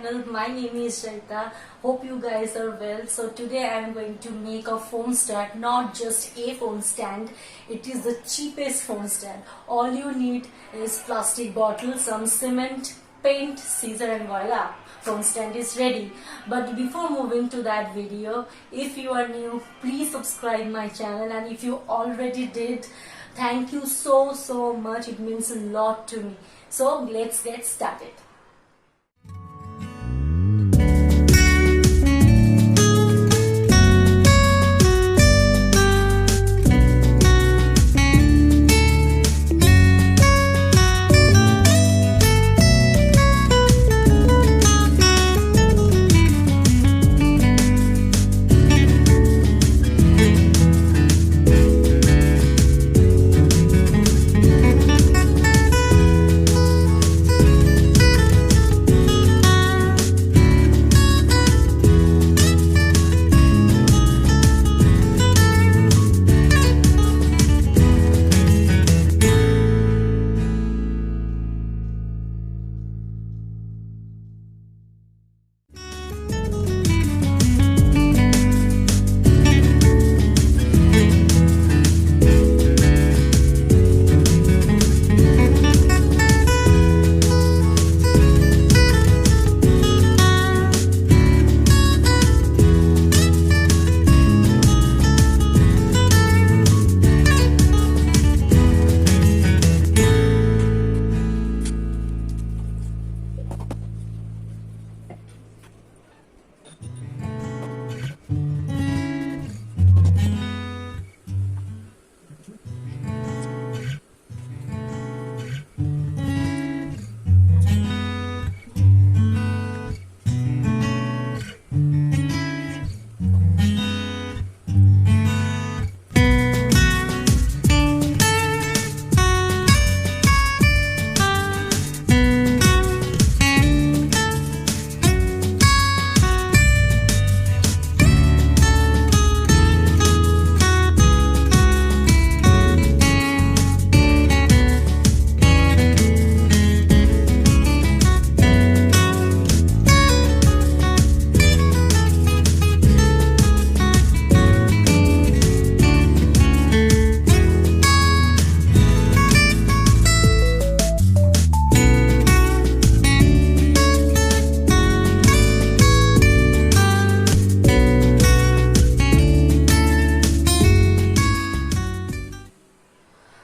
channel. My name is Jayeeta. Hope you guys are well. So today I am going to make a phone stand, not just a phone stand. It is the cheapest phone stand. All you need is plastic bottle, some cement, paint, scissor and voila, phone stand is ready. But before moving to that video, if you are new, please subscribe my channel, and if you already did, thank you so much. It means a lot to me. So let's get started.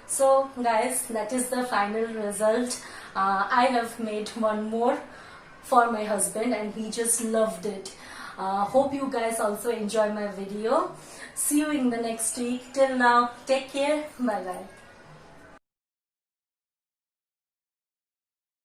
So guys, that is the final result. I have made one more for my husband and he just loved it. Hope you guys also enjoy my video. See you in the next week. Till now, take care. Bye bye.